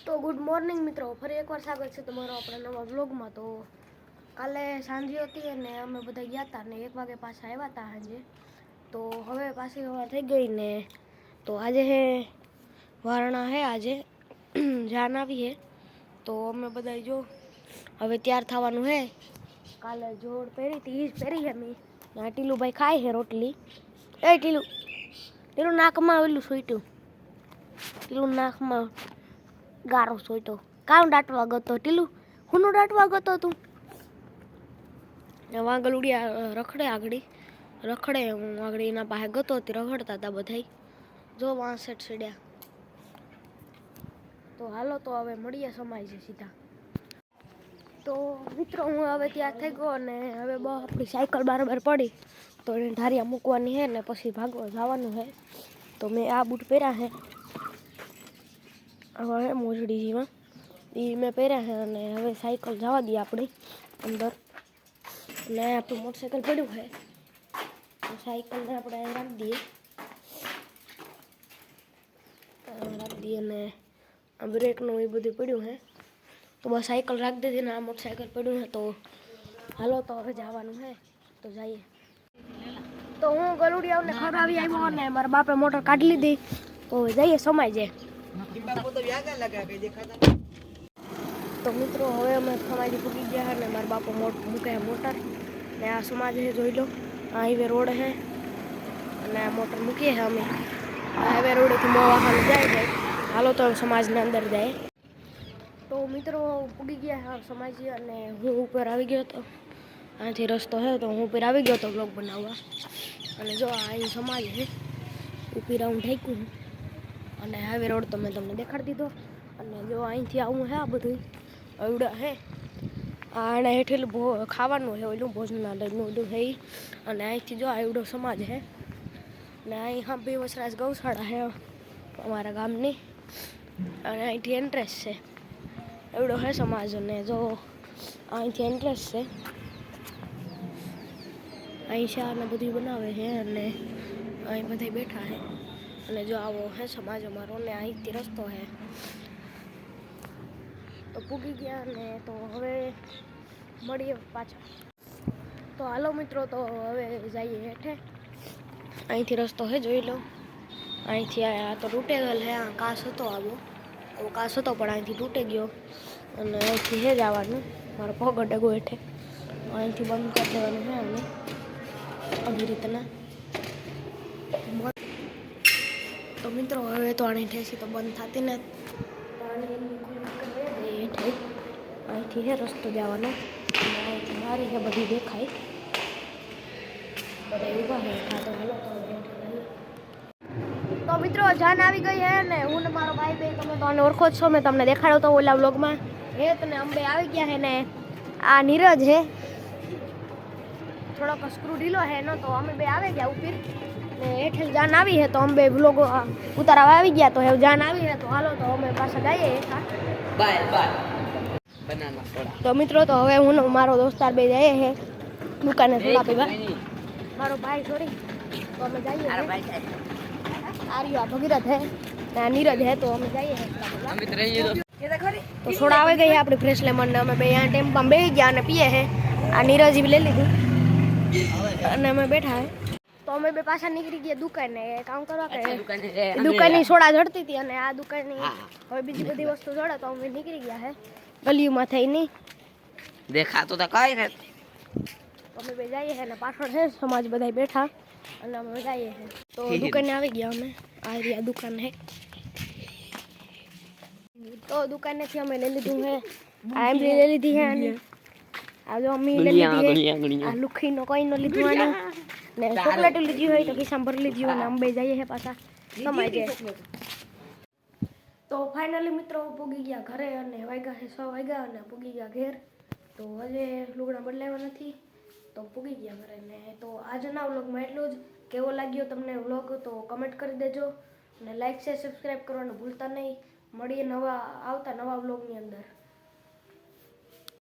તો good morning મિત્રો, ફરી એકવાર સ્વાગત છે તમારો આપણા નવા વ્લોગમાં। તો કાલે સાંજે હતી અને અમે બધા ગયા હતા ને 1 વાગે પાછા આવ્યા હતા સાંજે। તો હવે પાછી સવાર થઈ ગઈ ને તો આજે હે વારણા હે, આજે જાન આવી હે। તો અમે બધા જો હવે તૈયાર થવાનું હે। કાલે જોડ પહેરી હતી ઈ પહેરી હે મેં। ના ટીલું ભાઈ ખાય હે રોટલી। એ ટીલું નાકમાં ઓલું સોઈટું, ટીલું નાકમાં ગારો સોઈટો કામ દાટવા ગતો ટીલું, હુંનું દાટવા ગતો તું વાંગલ ઉડિયા રખડે આગળી રખડે। હું આગળી એના પાસે ગતો હતી, રખડતા હતા બધાય જો વાંસેટ સીડ્યા। તો હાલો તો હવે મળીએ સમાય છે સીધા। તો મિત્રો હું હવે ત્યાં થઈ ગયો અને હવે બહુ આપણી સાયકલ બરાબર પડી તો એને ધારિયા મૂકવાની છે ને પછી ભાગવા જવાનું છે। તો મેં આ બૂટ પહેર્યા છે, હવે મોજડી જેવા એ મેં પહેર્યા છે અને હવે સાયકલ જવા દઈએ આપણી અંદર। અને આપણું મોટરસાઇકલ પડ્યું છે તો સાયકલને આપણે રાખી દઈએ અને આ બ્રેકનું એ બધું પડ્યું છે તો બસ સાયકલ રાખી દીધી ને આ મોટરસાઇકલ પડ્યું છે। તો હાલો તો હવે જવાનું છે તો જઈએ। તો હું ગલુડિયાઓને ખરાવી આવ્યો અને મારા બાપે મોટર કાઢી લીધી તો જઈએ સમાય જાય। તો મિત્રો હવે અમે સમાજી પૂકી ગયા અને મારા બાપો મૂકે મોટર ને આ સમાજ છે જોઈ લો, આ હાઈવે રોડ છે અને આ મોટર મૂકીએ છીએ અમે। હાઈવે રોડેથી મો વાહન જાય છે, હાલો તો સમાજને અંદર જાય। તો મિત્રો પૂગી ગયા સમાજી અને હું ઉપર આવી ગયો હતો, આથી રસ્તો છે તો હું ઉપર આવી ગયો હતો બ્લોગ બનાવવા। અને જો અહીં સમાજ છે, ઉપર હું ઠેક્યું અને હાઈવે રોડ તો મેં તમને દેખાડી દીધો। અને જો અહીંથી આવું છે આ બધું અવડા હે, આને હેઠેલું ખાવાનું છે ઓલું ભોજનાલયનું ઓલું છે ઈ। અને અહીંથી જો આવડો સમાજ છે ને અહીં હા બી વસરાજ ગૌશાળા છે અમારા ગામની અને અહીંથી એન્ટ્રેસ છે એવડો છે સમાજ। અને જો અહીંથી એન્ટ્રેસ છે, અહીં શા ને બધું બનાવે છે અને અહીં બધા બેઠા છે અને જો આવો છે સમાજ અમારો ને અહીંથી રસ્તો છે। તો પૂગી ગયા ને તો હવે મળીએ પાછા। તો હાલો મિત્રો તો હવે જઈએ હેઠે, અહીંથી રસ્તો છે જોઈ લો, અહીંથી આ તો તૂટેલ છે, આ કાસ હતો આવો કાસ હતો પણ અહીંથી તૂટી ગયો અને અહીંથી હે જવાનું મારો પગ ડગો હેઠે, અહીંથી બંધ કરી દેવાનું છે અને આવી રીતના। તો મિત્રો હવે તો આની ઠેસી તો બંધ થતી ને હેઠે અહીંથી હે રસ્તો જવાનો અને અહીંથી મારી છે બધી દેખાય બધા ઊભા છે। તો મિત્રો જાન આવી ગઈ હે ને હું ને મારો ભાઈ બે તમે તો આને ઓળખો જ છો, મેં તમને દેખાડ્યો તો ઓલા વ્લોગમાં। હેત ને અંબે આવી ગયા હે ને આ નીરજ હે થોડોક સ્ક્રૂ ઢીલો હે નો તો અમે બે આવી ગયા ઉપર ને હેઠે જાન આવી હે તો અમે બે વ્લોગ ઉતારવા આવી ગયા તો હવે જાન આવી હે તો હાલો તો અમે પાછા જઈએ હેઠા બાય બનાના સોડા। તો મિત્રો તો હવે હું મારો દોસ્તાર બે જઈએ હે દુકાને સોડા પીવા, મારો ભાઈ સોરી તો અમે જઈએ આર્યો ભગીરથ હે ને નીરજ હે તો અમે જઈએ તો સોડા આવી ગઈ આપણી ફ્રેશ લેમન ને અમે બે અહીંયા ટેમ્પામાં બેસી ગયા અને પીએ હે। આ નીરજ બી લઈ લીધું અને અમે બેઠા હે તો અમે બે પાછા નીકળી ગયા દુકાને કામ કરવા કે દુકાનની સોડા જડતી હતી અને આ દુકાનની હવે બીજી બધી વસ્તુ જડે તો અમે નીકળી ગયા હે ગલીમાં થઈ નહીં દેખાતો તો કઈ ને અમે બે જઈએ હે ને પાછળ છે સમાજ બધા બેઠા અને અમે જઈએ હે તો દુકાને આવી ગયા અમે આ રહ્યા દુકાન હે। તો દુકાનેથી અમે લઈ લીધું હે આ એમલી લઈ લીધી હે અને આ જો અમી લઈ લીધી હે આ લુખીનો કોઈનો લીધું આને ને ચોકલેટ લીધી હોય તો ખિસ્સામાં ભરી લીધી અને અમે બે જઈએ હે પાછા સમાય જાય। તો ફાઇનલી મિત્રો પૂગી ગયા ઘરે અને વાગ્યા છે 6 વાગ્યા અને પૂગી ગયા ઘેર। તો હજે લુગડા બદલાવ્યા નથી તો પૂગી ગયા ઘરે ને તો આજના વ્લોગમાં એટલું જ। કેવો લાગ્યો તમને વ્લોગ તો કમેન્ટ કરી દેજો અને લાઈક શેર સબસ્ક્રાઈબ કરવાનું ભૂલતા નહીં। મળીએ આવતા નવા વ્લોગની અંદર।